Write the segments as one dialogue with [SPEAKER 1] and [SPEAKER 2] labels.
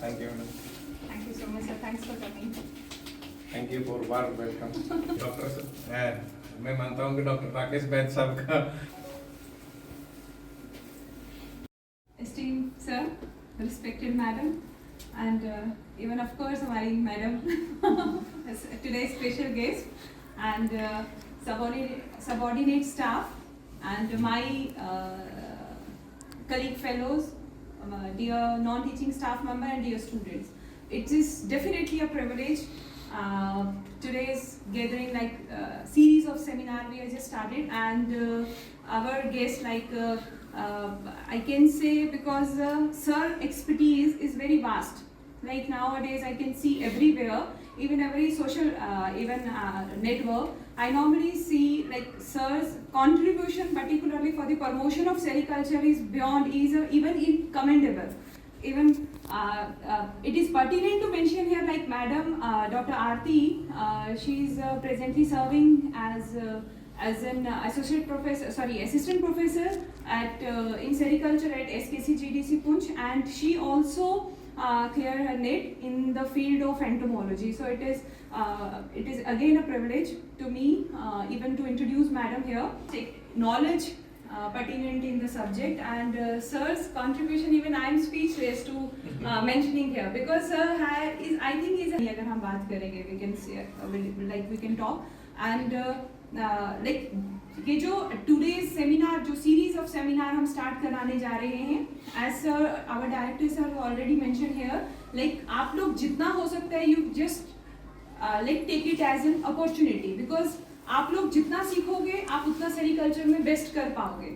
[SPEAKER 1] Thank you, madam.
[SPEAKER 2] Thank you so much, sir. Thanks for coming.
[SPEAKER 1] Thank you for warm welcome. Doctor मैं मानता हूँ कि doctor Rakesh बैद साहब का
[SPEAKER 2] Esteemed sir, respected madam, and even of course हमारी madam, today's special guest, and subordinate staff, and my colleague fellows, dear non-teaching staff member and dear students. It is definitely a privilege. Today's gathering, like series of seminar we have just started, and our guest, like I can say, because sir expertise is very vast. Like nowadays I can see everywhere, even every social network, I normally see like sir's contribution, particularly for the promotion of sericulture, is beyond, even commendable. Even it is pertinent to mention here, like Madam Dr. Aarti, she is presently serving as an assistant professor at in sericulture at SKC GDC Punch, and she also cleared her NET in the field of entomology. So it is again a privilege to me even to introduce Madam here. Take knowledge pertinent in the subject, and sir's contribution, even I am speechless to mentioning here, because sir is, I think, is अगर हम बात करेंगे we can say we can talk, and like ये जो today's seminar, जो series of seminar हम start कराने जा रहे हैं, as sir, our director sir already mentioned here, like आप लोग जितना हो सकता है you just like take it as an opportunity, because आप लोग जितना सीखोगे आप उतना सेरिकल्चर में बेस्ट कर पाओगे.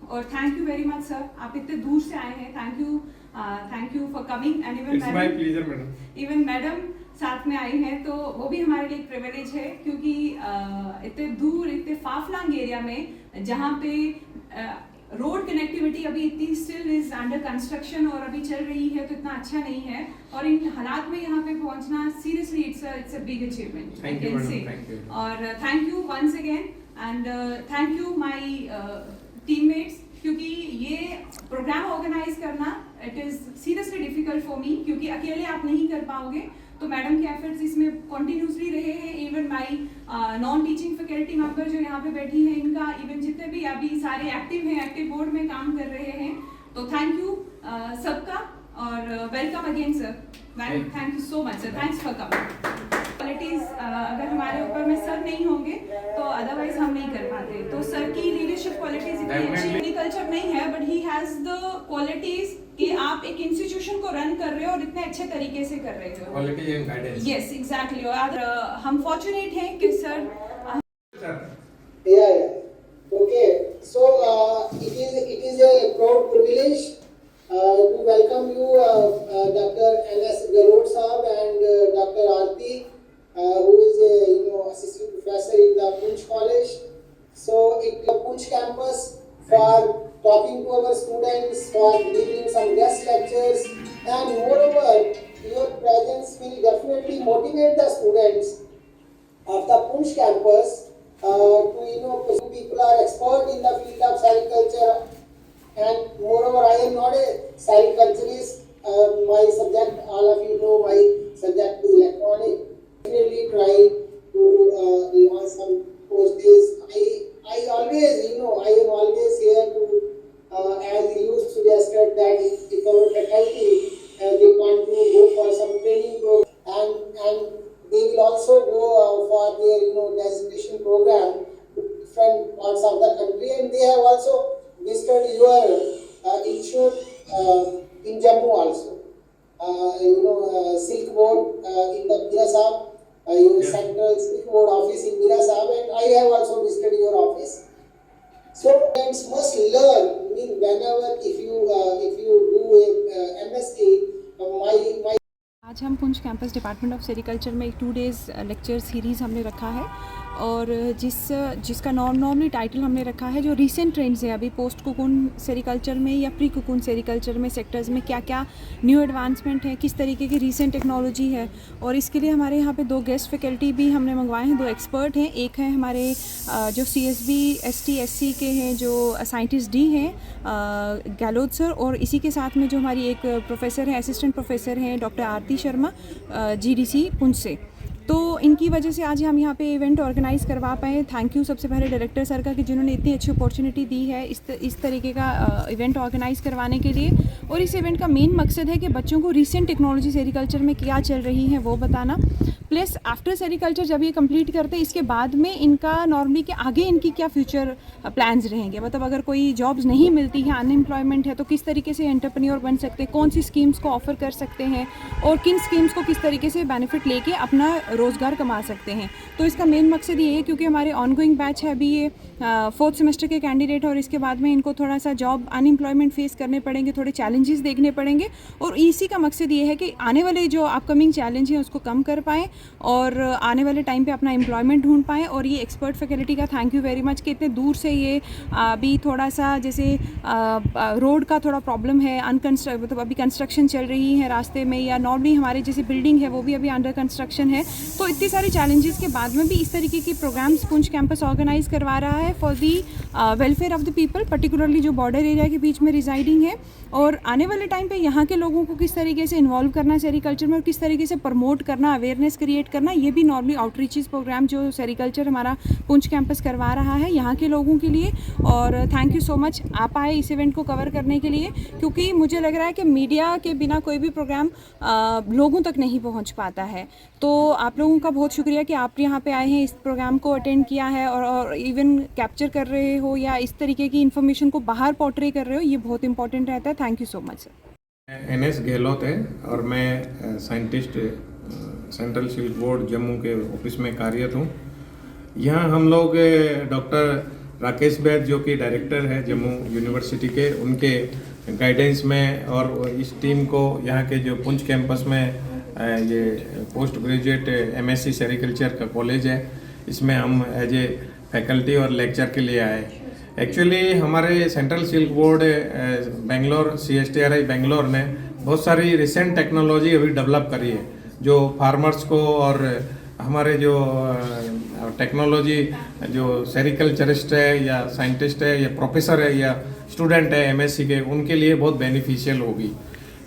[SPEAKER 2] और thank you very much sir, आप इतने दूर से आए हैं. Thank you for coming, and even madam साथ में आई हैं, तो वो भी हमारे लिए एक प्रिविलेज है, क्योंकि इतने दूर, इतने फाफलांग एरिया में जहाँ पे रोड कनेक्टिविटी अभी इतनी स्टिल इज अंडर कंस्ट्रक्शन और अभी चल रही है, तो इतना अच्छा नहीं है, और इन हालात में यहाँ पे पहुँचना seriously it's a big achievement, I can say. और thank you once again, and thank you my teammates, क्योंकि ये प्रोग्राम ऑर्गेनाइज करना it is seriously difficult for me, क्योंकि अकेले आप नहीं कर पाओगे. तो मैडम के एफर्ट्स इसमें कंटिन्यूसली रहे हैं. Even my non teaching faculty member जो यहाँ पे बैठी हैं, इनका इवन जितने भी अभी सारे एक्टिव हैं, एक्टिव बोर्ड में काम कर रहे हैं. तो थैंक यू सबका, और welcome again sir. Thank you so much sir, thanks for coming. Qualities अगर हमारे ऊपर में सर नहीं होंगे तो अदरवाइज हम नहीं कर पाते. तो सर की लीडरशिप क्वालिटीज इतनी अच्छी, एग्रीकल्चर नहीं है, but he has the qualities कि आप एक इंस्टीट्यूशन को रन कर रहे हो और इतने अच्छे तरीके से कर रहे हो. Qualities and guidance. Yes exactly. और हम फॉर्चुनेट हैं कि sir
[SPEAKER 3] Okay, so it is a proud privilege to welcome you, Dr. N.S. Galot Saab and Dr. Aarti, who is a assistant professor in the Punch College. So at the Punch campus, for talking to our students, for giving some guest lectures, and moreover, your presence will definitely motivate the students of the Punch campus to people are expert in the field of sericulture, and moreover I am not a sericulturist. My subject, all of you know, my subject is electronic. Definitely try to launch some courses. I always, I am always here to, as you suggested, that if our faculty they want to go for some training program, and they will also go for their designation program to different parts of the country, and they have also visited your institute in Jammu also. Silk Board in the Mira Saab, your central Silk Board office in Mira Saab, and I have also visited your office. So students must learn. Whenever if you do a MSc, my
[SPEAKER 2] आज हम Poonch campus department of sericulture में एक 2 days lecture series हमने रखा है, और जिसका normally title हमने रखा है जो रीसेंट ट्रेंड्स हैं अभी पोस्ट कुकून सेरिकल्चर में या प्री कुकून सेरिकल्चर में सेक्टर्स में क्या क्या न्यू एडवांसमेंट है, किस तरीके की रीसेंट टेक्नोलॉजी है। और इसके लिए हमारे यहाँ पे 2 गेस्ट फैकल्टी भी हमने मंगवाए हैं, 2 एक्सपर्ट हैं। एक है हमारे जो CSB ST SC के हैं जो साइंटिस्ट डी हैं गहलोत सर, और इसी के साथ में जो हमारी एक प्रोफेसर है, असिस्टेंट प्रोफेसर हैं डॉक्टर आरती शर्मा GDC पुंछ से। तो इनकी वजह से आज हम यहाँ पे इवेंट ऑर्गेनाइज़ करवा पाए। थैंक यू सबसे पहले डायरेक्टर सर का कि जिन्होंने इतनी अच्छी अपॉर्चुनिटी दी है इस तरीके का इवेंट ऑर्गेनाइज़ करवाने के लिए। और इस इवेंट का मेन मकसद है कि बच्चों को रीसेंट टेक्नोलॉजी सेरिकल्चर में क्या चल रही है वो बताना, प्लस आफ्टर सेरिकल्चर जब ये कंप्लीट करते हैं इसके बाद में इनका नॉर्मली कि आगे इनकी क्या फ्यूचर प्लान्स रहेंगे। मतलब अगर कोई जॉब्स नहीं मिलती है, अनएम्प्लॉयमेंट है, तो किस तरीके से एंटरप्रेन्योर बन सकते हैं, कौन सी स्कीम्स को ऑफ़र कर सकते हैं और किन स्कीम्स को किस तरीके से बेनिफिट लेके अपना रोज़गार कमा सकते हैं। तो इसका मेन मकसद ये है क्योंकि हमारे ऑनगोइंग बैच है अभी ये 4th सेमेस्टर के कैंडिडेट और इसके बाद में इनको थोड़ा सा जॉब अनएम्प्लॉयमेंट फेस करने पड़ेंगे, थोड़े चैलेंजेस देखने पड़ेंगे। और इसी का मकसद ये है कि आने वाले जो अपकमिंग चैलेंज हैं उसको कम कर पाएँ और आने वाले टाइम पे अपना एम्प्लॉयमेंट ढूंढ पाएँ। और ये एक्सपर्ट फैकल्टी का थैंक यू वेरी मच कि इतने दूर से ये अभी थोड़ा सा जैसे रोड का थोड़ा प्रॉब्लम है, मतलब अभी कंस्ट्रक्शन चल रही है रास्ते में, या नॉर्मली हमारे जैसे बिल्डिंग है वो भी अभी अंडर कंस्ट्रक्शन है। तो इतने सारे चैलेंजेस के बाद में भी इस तरीके की प्रोग्राम्स पुंछ कैंपस ऑर्गेनाइज करवा रहा है for the welfare of the people, particularly जो बॉर्डर एरिया के बीच में रिजाइडिंग है। और आने वाले टाइम पे यहाँ के लोगों को किस तरीके से इन्वॉल्व करना सेरिकल्चर में और किस तरीके से प्रमोट करना, अवेयरनेस क्रिएट करना, ये भी नॉर्मली आउटरीचेस प्रोग्राम जो सेरिकल्चर हमारा पुंछ कैंपस करवा रहा है यहाँ के लोगों के लिए। और थैंक यू सो मच आप आए इस इवेंट को कवर करने के लिए, क्योंकि मुझे लग रहा है कि मीडिया के बिना कोई भी प्रोग्राम लोगों तक नहीं पहुँच पाता है। तो आप लोगों का बहुत शुक्रिया कि आप यहाँ पे आए हैं, इस प्रोग्राम को अटेंड किया है और इवन कैप्चर कर रहे हो या इस तरीके की इन्फॉर्मेशन को बाहर पोर्ट्रे कर रहे हो, ये बहुत इंपॉर्टेंट रहता है। Thank you so much sir.
[SPEAKER 1] NS Gehlot है और मैं scientist central silk board Jammu के ऑफिस में कार्यरत हूँ। यहाँ हम लोग डॉक्टर राकेश बैद जो कि डायरेक्टर है जम्मू यूनिवर्सिटी के, उनके गाइडेंस में और इस टीम को यहाँ के जो पुंछ कैंपस में ये पोस्ट ग्रेजुएट MSc सेरिकल्चर का कॉलेज है, इसमें हम एज ए फैकल्टी और लेक्चर के लिए आए। एक्चुअली हमारे central silk board Bangalore CSTRI Bangalore ने बहुत सारी रिसेंट टेक्नोलॉजी अभी डेवलप करी है जो फार्मर्स को और हमारे जो टेक्नोलॉजी जो सेरिकल्चरिस्ट है या साइंटिस्ट है या प्रोफेसर है या स्टूडेंट है MSc के, उनके लिए बहुत बेनिफिशियल होगी।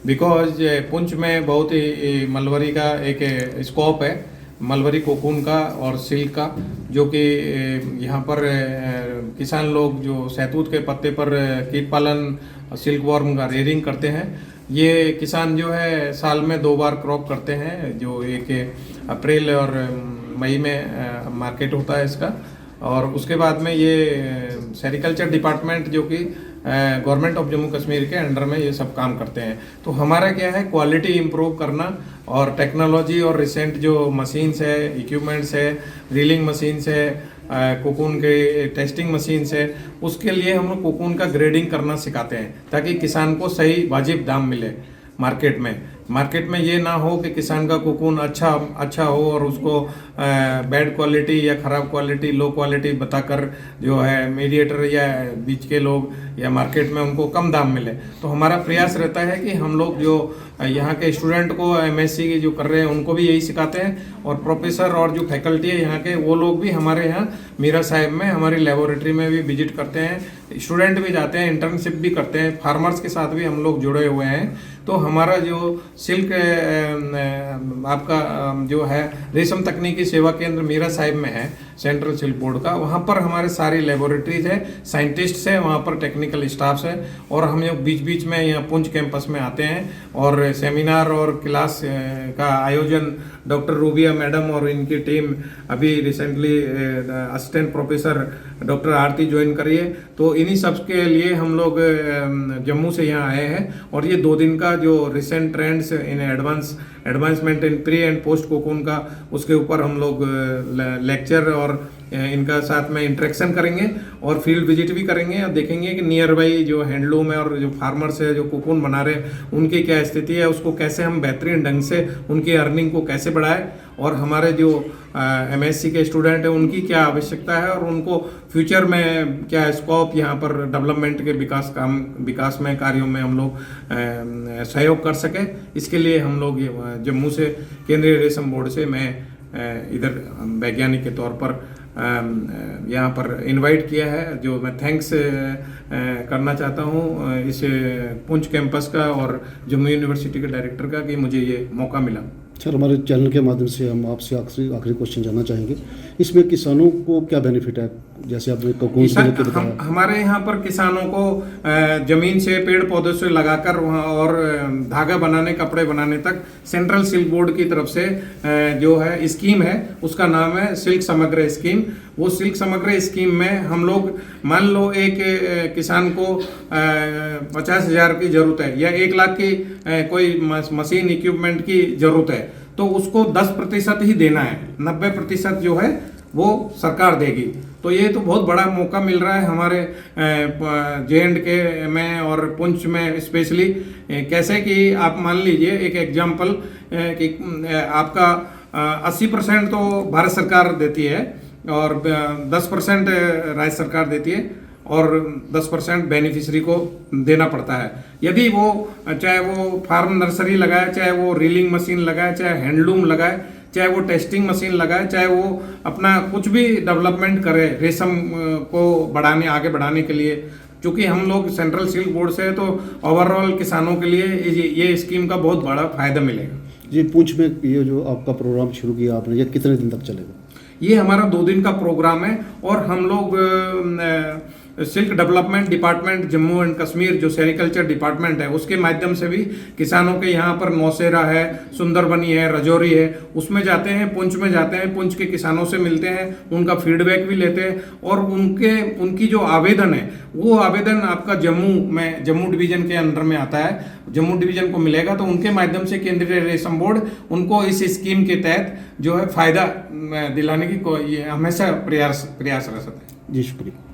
[SPEAKER 1] बिकॉज पुंछ में बहुत ही मलबरी का एक स्कोप है, मलबरी कोकून का और सिल्क का, जो कि यहाँ पर किसान लोग जो सहतूत के पत्ते पर कीट पालन सिल्क वॉर्म का रेयरिंग करते हैं। ये किसान जो है साल में 2 बार क्रॉप करते हैं, जो एक अप्रैल और मई में मार्केट होता है इसका। और उसके बाद में ये सेरिकल्चर डिपार्टमेंट जो कि गवर्नमेंट ऑफ जम्मू कश्मीर के अंडर में ये सब काम करते हैं। तो हमारा क्या है, क्वालिटी इम्प्रूव करना और टेक्नोलॉजी और रिसेंट जो मशीन्स है, इक्विपमेंट्स है, रीलिंग मशीन्स है, कोकून के टेस्टिंग मशीन्स है, उसके लिए हम लोग कोकून का ग्रेडिंग करना सिखाते हैं ताकि किसान को सही वाजिब दाम मिले मार्केट में ये ना हो कि किसान का कोकून अच्छा हो और उसको बैड क्वालिटी या ख़राब क्वालिटी, लो क्वालिटी बताकर जो है मीडिएटर या बीच के लोग या मार्केट में उनको कम दाम मिले। तो हमारा प्रयास रहता है कि हम लोग जो यहाँ के स्टूडेंट को MSc जो कर रहे हैं उनको भी यही सिखाते हैं, और प्रोफेसर और जो फैकल्टी है यहाँ के वो लोग भी हमारे यहाँ मीरा साहिब में हमारी लेबोरेटरी में भी विजिट करते हैं, स्टूडेंट भी जाते हैं, इंटर्नशिप भी करते हैं, फार्मर्स के साथ भी हम लोग जुड़े हुए हैं। तो हमारा जो सिल्क आपका जो है रेशम तकनीकी सेवा केंद्र मीरा साहिब में है सेंट्रल सिल्क बोर्ड का, वहाँ पर हमारे सारी लेबोरेटरीज है, साइंटिस्ट्स है, वहाँ पर टेक्निकल स्टाफ्स है, और हम लोग बीच बीच में यहाँ पुंछ कैंपस में आते हैं और सेमिनार और क्लास का आयोजन डॉक्टर रूबिया मैडम और इनकी टीम अभी रिसेंटली असिस्टेंट प्रोफेसर डॉक्टर आरती ज्वाइन करी है। तो इन्हीं सब के लिए हम लोग जम्मू से यहाँ आए हैं, और ये 2 दिन का जो recent trends in advancement in pre and post cocoon का, उसके ऊपर हम लोग लेक्चर और इनका साथ में इंटरेक्शन करेंगे और फील्ड विजिट भी करेंगे और देखेंगे कि नियर बाई जो हैंडलूम है और जो फार्मर्स है जो कोकून बना रहे हैं उनकी क्या स्थिति है, उसको कैसे हम बेहतरीन ढंग से उनकी अर्निंग को कैसे बढ़ाएं और हमारे जो MSc के स्टूडेंट हैं उनकी क्या आवश्यकता है और उनको फ्यूचर में क्या स्कोप यहाँ पर डेवलपमेंट के विकास में कार्यों में हम लोग सहयोग कर सके, इसके लिए हम लोग जम्मू से केंद्रीय रेशम बोर्ड से मैं इधर वैज्ञानिक के तौर पर यहाँ पर इनवाइट किया है, जो मैं थैंक्स करना चाहता हूँ इस पुंछ कैंपस का और जम्मू यूनिवर्सिटी के डायरेक्टर का कि मुझे ये मौका मिला।
[SPEAKER 4] सर, हमारे चैनल के माध्यम से हम आपसे आखिरी क्वेश्चन जानना चाहेंगे, इसमें किसानों को क्या बेनिफिट है? जैसे आपने कौन से लेके बताया?
[SPEAKER 1] हमारे यहाँ पर किसानों को जमीन से पेड़ पौधों से लगाकर वहाँ और धागा बनाने, कपड़े बनाने तक सेंट्रल सिल्क बोर्ड की तरफ से जो है स्कीम है, उसका नाम है सिल्क समग्र स्कीम। वो सिल्क समग्र स्कीम में हम लोग मान लो एक किसान को 50,000 की जरूरत है या 1 लाख की कोई मशीन इक्विपमेंट की जरूरत है, तो उसको 10% ही देना है, 90% जो है वो सरकार देगी। तो ये तो बहुत बड़ा मौका मिल रहा है हमारे J&K में और पुंछ में स्पेशली। कैसे कि आप मान लीजिए एक एग्जांपल कि आपका 80% तो भारत सरकार देती है और 10% राज्य सरकार देती है और 10% बेनिफिशियरी को देना पड़ता है। यदि वो चाहे वो फार्म नर्सरी लगाए, चाहे वो रीलिंग मशीन लगाए, चाहे हैंडलूम लगाए, चाहे वो टेस्टिंग मशीन लगाए, चाहे वो अपना कुछ भी डेवलपमेंट करे रेशम को आगे बढ़ाने के लिए, क्योंकि हम लोग सेंट्रल सिल्क बोर्ड से तो ओवरऑल किसानों के लिए ये स्कीम का बहुत बड़ा फायदा मिलेगा।
[SPEAKER 4] जी, पुंछ में ये जो आपका प्रोग्राम शुरू किया आपने, ये कितने दिन तक चलेगा?
[SPEAKER 1] ये हमारा 2 दिन का प्रोग्राम है और हम लोग silk development department Jammu and Kashmir जो सेरिकल्चर डिपार्टमेंट है उसके माध्यम से भी किसानों के यहाँ पर नौशेरा है, सुंदरबनी है, रजौरी है, उसमें जाते हैं, पुंछ में जाते हैं, पुंछ के किसानों से मिलते हैं, उनका फीडबैक भी लेते हैं और उनकी जो आवेदन है वो आवेदन आपका जम्मू डिवीजन के अंदर में आता है, जम्मू डिवीजन को मिलेगा, तो उनके माध्यम से केंद्रीय रेशम बोर्ड उनको इस स्कीम के तहत जो है फायदा दिलाने की हमेशा प्रयास रहता है।
[SPEAKER 4] जी, शुक्रिया।